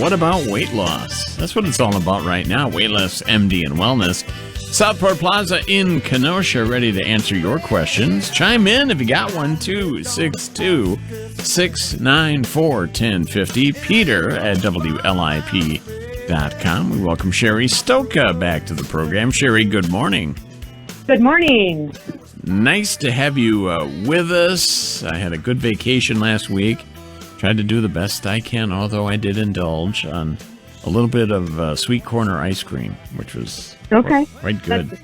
What about weight loss? That's what it's all about right now. Weight loss, MD, and wellness. Southport Plaza in Kenosha, ready to answer your questions. Chime in if you got one, 262-694-1050. Peter at WLIP.com. We welcome Cheri Stoka back to the program. Cheri, good morning. Good morning. Nice to have you with us. I had a good vacation last week. Tried to do the best I can, although I did indulge on a little bit of sweet corner ice cream, which was quite good.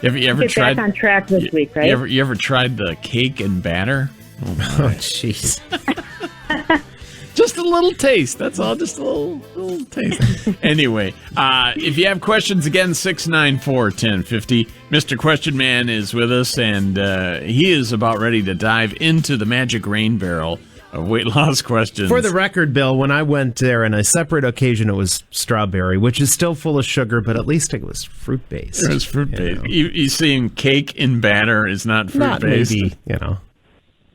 You ever tried? Back on track this week, right? You ever tried the cake and batter? Oh, jeez. Just a little taste. That's all. Just a little taste. Anyway, if you have questions, again, 694-1050. Mr. Question Man is with us, and he is about ready to dive into the magic rain barrel of weight loss questions. For the record, Bill, when I went there on a separate occasion, it was strawberry, which is still full of sugar, but at least it was fruit-based. It was fruit-based. You seeing cake in batter is not fruit-based? Not maybe,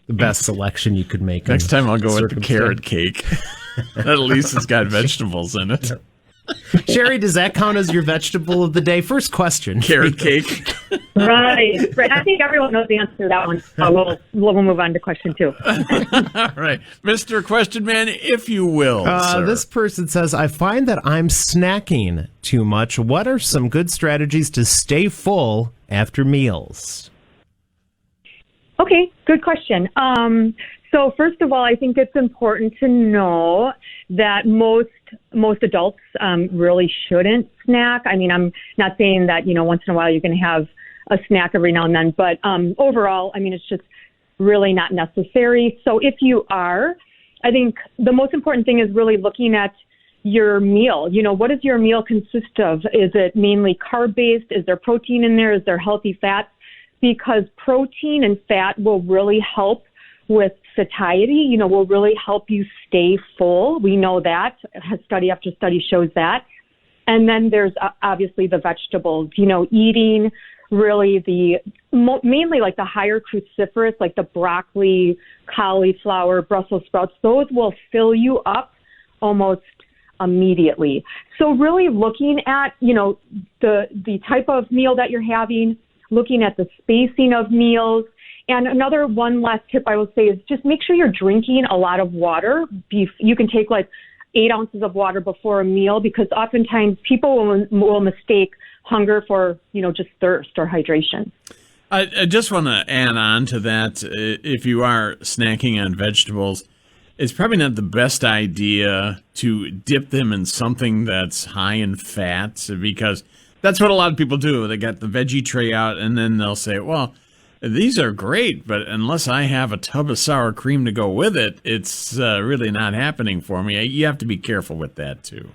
the best selection you could make. Next time I'll go with the carrot cake. At least it's got vegetables in it. Cheri, does that count as your vegetable of the day? First question. Carrot cake. Right. I think everyone knows the answer to that one. We'll move on to question 2. All right. Mr. Question Man, if you will, sir. This person says, I find that I'm snacking too much. What are some good strategies to stay full after meals? Okay, good question. So first of all, I think it's important to know that most adults really shouldn't snack. I mean, I'm not saying that, once in a while you're going to have a snack every now and then, but overall, I mean, it's just really not necessary. So if you are, I think the most important thing is really looking at your meal. What does your meal consist of? Is it mainly carb-based? Is there protein in there? Is there healthy fats? Because protein and fat will really help with satiety, will really help you stay full. We know that. Study after study shows that. And then there's obviously the vegetables, eating really mainly like the higher cruciferous, like the broccoli, cauliflower, Brussels sprouts. Those will fill you up almost immediately. So really looking at, the type of meal that you're having, looking at the spacing of meals. And another one last tip I will say is just make sure you're drinking a lot of water. You can take like 8 ounces of water before a meal, because oftentimes people will mistake hunger for, just thirst or hydration. I just want to add on to that. If you are snacking on vegetables, it's probably not the best idea to dip them in something that's high in fat, because that's what a lot of people do. They got the veggie tray out, and then they'll say, well, these are great, but unless I have a tub of sour cream to go with it, it's really not happening for me. You have to be careful with that, too.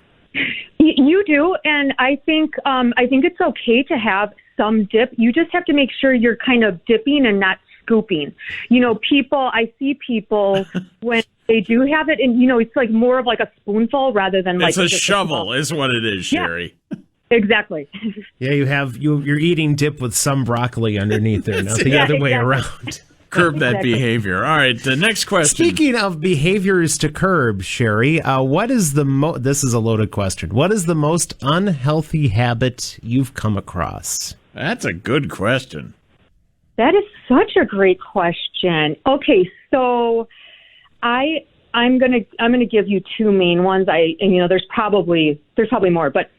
You do, and I think it's okay to have some dip. You just have to make sure you're kind of dipping and not scooping. I see people when they do have it, and, it's like more of like a spoonful rather than like... It's a shovel is what it is, Cheri. Yeah. Exactly. Yeah, you're eating dip with some broccoli underneath there, not the other way around. Curb that behavior. All right, the next question. Speaking of behaviors to curb, Cheri, what is this is a loaded question. What is the most unhealthy habit you've come across? That's a good question. That is such a great question. Okay, so I'm gonna give you 2 main ones. There's probably more, but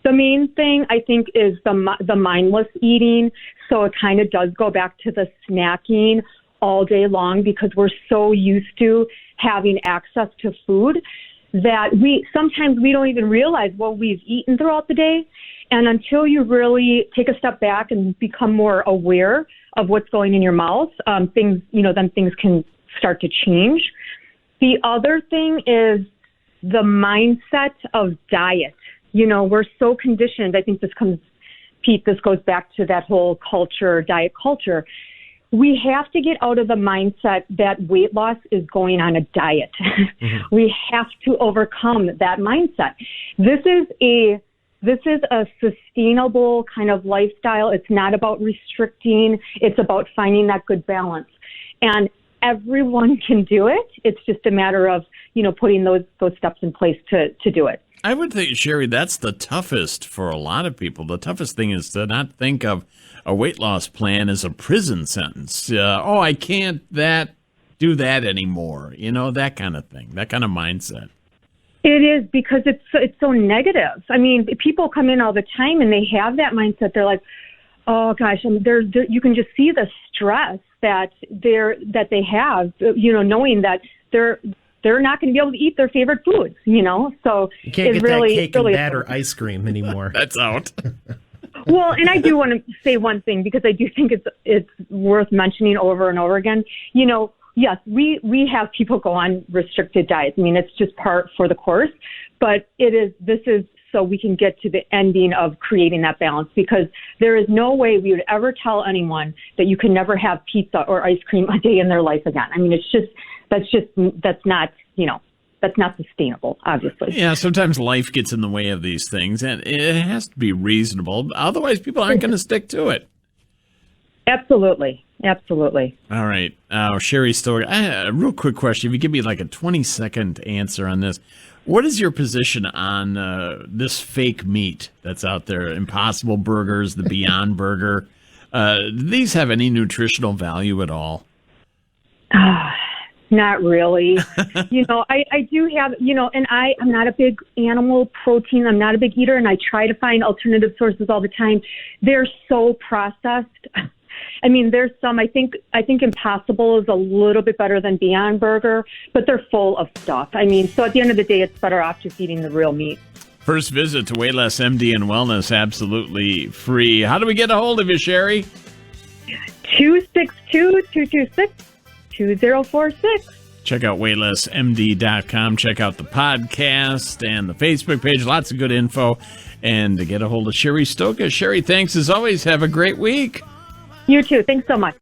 the main thing, I think, is the mindless eating. So it kind of does go back to the snacking all day long, because we're so used to having access to food that sometimes we don't even realize what we've eaten throughout the day. And until you really take a step back and become more aware of what's going in your mouth, then things can start to change. The other thing is the mindset of diet. We're so conditioned. I think this goes back to that whole diet culture. We have to get out of the mindset that weight loss is going on a diet. Mm-hmm. We have to overcome that mindset. This is a sustainable kind of lifestyle. It's not about restricting. It's about finding that good balance. And everyone can do it. It's just a matter of, putting those steps in place to do it. I would think, Cheri, that's the toughest for a lot of people. The toughest thing is to not think of a weight loss plan as a prison sentence. I can't do that anymore. That kind of thing, that kind of mindset. It is, because it's so negative. I mean, people come in all the time and they have that mindset. They're like, oh gosh, and you can just see the stress that they have, knowing that they're not going to be able to eat their favorite foods, So you can't get really, that cake and batter ice cream anymore. That's out. Well, and I do want to say one thing, because I do think it's worth mentioning over and over again. Yes, we have people go on restricted diets. I mean, it's just part for the course, but this is so we can get to the ending of creating that balance, because there is no way we would ever tell anyone that you can never have pizza or ice cream a day in their life again. I mean, that's not sustainable, obviously. Yeah, sometimes life gets in the way of these things, and it has to be reasonable. Otherwise, people aren't going to stick to it. Absolutely. All right. Cheri Stoker, a real quick question. If you give me like a 20-second answer on this, what is your position on this fake meat that's out there, Impossible Burgers, the Beyond Burger? Do these have any nutritional value at all? Not really. I do have, and I'm not a big animal protein. I'm not a big eater, and I try to find alternative sources all the time. They're so processed. I mean, there's some, I think Impossible is a little bit better than Beyond Burger, but they're full of stuff. I mean, so at the end of the day, it's better off just eating the real meat. First visit to Weightless MD and Wellness, absolutely free. How do we get a hold of you, Cheri? 262-226-2046. Check out weightlessmd.com. Check out the podcast and the Facebook page. Lots of good info. And to get a hold of Cheri Stoker. Cheri, thanks as always. Have a great week. You too. Thanks so much.